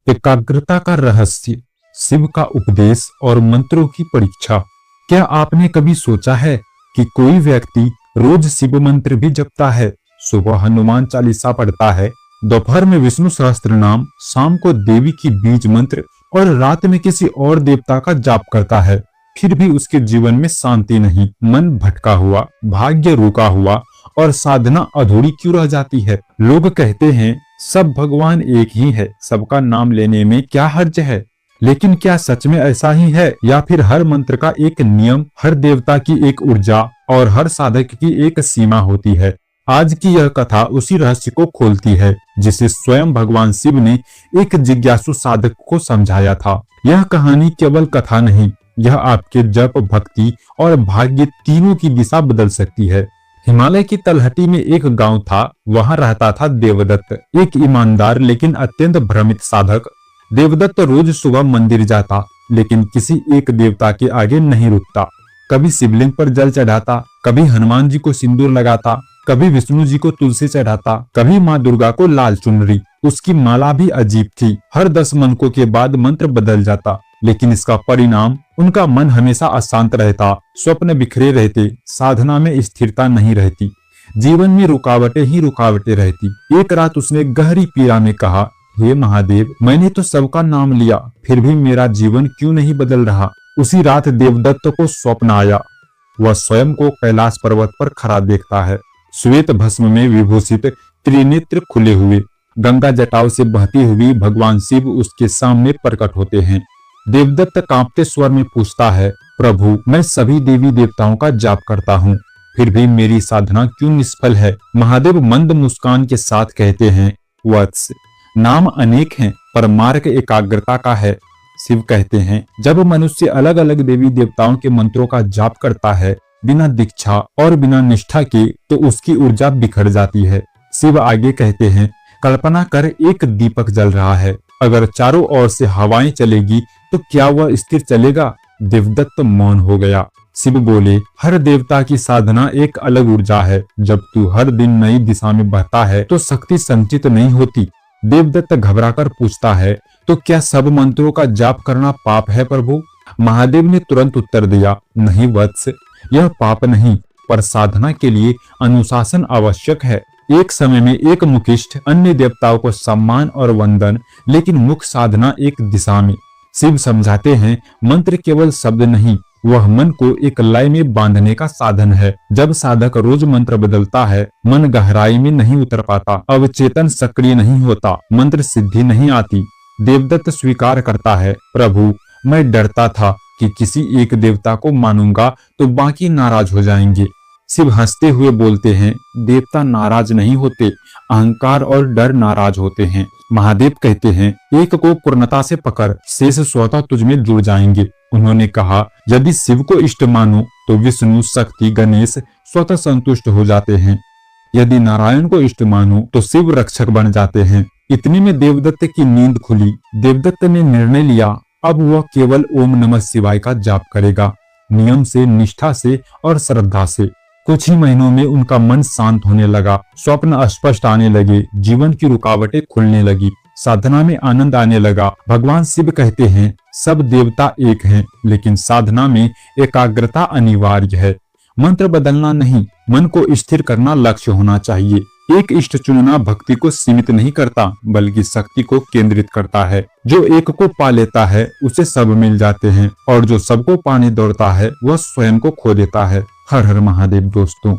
एकाग्रता का रहस्य, शिव का उपदेश और मंत्रों की परीक्षा। क्या आपने कभी सोचा है कि कोई व्यक्ति रोज शिव मंत्र भी जपता है, सुबह हनुमान चालीसा पढ़ता है, दोपहर में विष्णु सहस्त्र नाम, शाम को देवी की बीज मंत्र और रात में किसी और देवता का जाप करता है, फिर भी उसके जीवन में शांति नहीं, मन भटका हुआ, भाग्य रुका हुआ और साधना अधूरी क्यों रह जाती है? लोग कहते हैं सब भगवान एक ही है, सबका नाम लेने में क्या हर्ज है। लेकिन क्या सच में ऐसा ही है, या फिर हर मंत्र का एक नियम, हर देवता की एक ऊर्जा और हर साधक की एक सीमा होती है? आज की यह कथा उसी रहस्य को खोलती है जिसे स्वयं भगवान शिव ने एक जिज्ञासु साधक को समझाया था। यह कहानी केवल कथा नहीं, यह आपके जप, भक्ति और भाग्य तीनों की दिशा बदल सकती है। हिमालय की तलहटी में एक गांव था। वहां रहता था देवदत्त, एक ईमानदार लेकिन अत्यंत भ्रमित साधक। देवदत्त रोज सुबह मंदिर जाता, लेकिन किसी एक देवता के आगे नहीं रुकता। कभी शिवलिंग पर जल चढ़ाता, कभी हनुमान जी को सिंदूर लगाता, कभी विष्णु जी को तुलसी चढ़ाता, कभी माँ दुर्गा को लाल चुनरी। उसकी माला भी अजीब थी, हर 10 मनकों के बाद मंत्र बदल जाता, लेकिन इसका परिणाम, उनका मन हमेशा अशांत रहता, स्वप्न बिखरे रहते, साधना में स्थिरता नहीं रहती, जीवन में रुकावटें ही रुकावटें रहती। एक रात उसने गहरी पीड़ा में कहा, हे महादेव, मैंने तो सबका नाम लिया, फिर भी मेरा जीवन क्यों नहीं बदल रहा? उसी रात देवदत्त को स्वप्न आया। वह स्वयं को कैलाश पर्वत पर खड़ा देखता है, श्वेत भस्म में विभूषित, त्रिनेत्र खुले हुए। गंगा जटाओं से बहती हुई भगवान शिव उसके सामने प्रकट होते हैं। देवदत्त कांपते स्वर में पूछता है, प्रभु, मैं सभी देवी देवताओं का जाप करता हूँ, फिर भी मेरी साधना क्यों निष्फल है? महादेव मंद मुस्कान के साथ कहते हैं, वत्स, नाम अनेक हैं पर मार्ग एकाग्रता का है। शिव कहते हैं, जब मनुष्य अलग अलग देवी देवताओं के मंत्रों का जाप करता है बिना दीक्षा और बिना निष्ठा के, तो उसकी ऊर्जा बिखर जाती है। शिव आगे कहते हैं, कल्पना कर, एक दीपक जल रहा है, अगर चारों ओर से हवाएं चलेगी तो क्या वह स्थिर चलेगा? देवदत्त मौन हो गया। शिव बोले, हर देवता की साधना एक अलग ऊर्जा है, जब तू हर दिन नई दिशा में बहता है तो शक्ति संचित नहीं होती। देवदत्त घबराकर पूछता है, तो क्या सब मंत्रों का जाप करना पाप है प्रभु? महादेव ने तुरंत उत्तर दिया, नहीं वत्स, यह पाप नहीं, पर साधना के लिए अनुशासन आवश्यक है। एक समय में एक मुखिष्ठ, अन्य देवताओं को सम्मान और वंदन, लेकिन मुख्य साधना एक दिशा में। शिव समझाते हैं, मंत्र केवल शब्द नहीं, वह मन को एक लय में बांधने का साधन है। जब साधक रोज मंत्र बदलता है, मन गहराई में नहीं उतर पाता, अवचेतन सक्रिय नहीं होता, मंत्र सिद्धि नहीं आती। देवदत्त स्वीकार करता है, प्रभु, मैं डरता था कि किसी एक देवता को मानूंगा तो बाकी नाराज हो जाएंगे। शिव हंसते हुए बोलते हैं, देवता नाराज नहीं होते, अहंकार और डर नाराज होते हैं। महादेव कहते हैं, एक को पूर्णता से पकड़, शेष स्वतः तुझ में जुड़ जाएंगे। उन्होंने कहा, यदि शिव को इष्ट मानो तो विष्णु, शक्ति, गणेश स्वतः संतुष्ट हो जाते हैं। यदि नारायण को इष्ट मानो तो शिव रक्षक बन जाते हैं। इतने में देवदत्त की नींद खुली। देवदत्त ने निर्णय लिया, अब वह केवल ओम नमः शिवाय का जाप करेगा, नियम से, निष्ठा से और श्रद्धा से। कुछ ही महीनों में उनका मन शांत होने लगा, स्वप्न स्पष्ट आने लगे, जीवन की रुकावटें खुलने लगी, साधना में आनंद आने लगा। भगवान शिव कहते हैं, सब देवता एक हैं, लेकिन साधना में एकाग्रता अनिवार्य है। मंत्र बदलना नहीं, मन को स्थिर करना लक्ष्य होना चाहिए। एक इष्ट चुनना भक्ति को सीमित नहीं करता, बल्कि शक्ति को केंद्रित करता है। जो एक को पा लेता है उसे सब मिल जाते हैं, और जो सबको पाने दौड़ता है वह स्वयं को खो देता है। हर हर महादेव दोस्तों।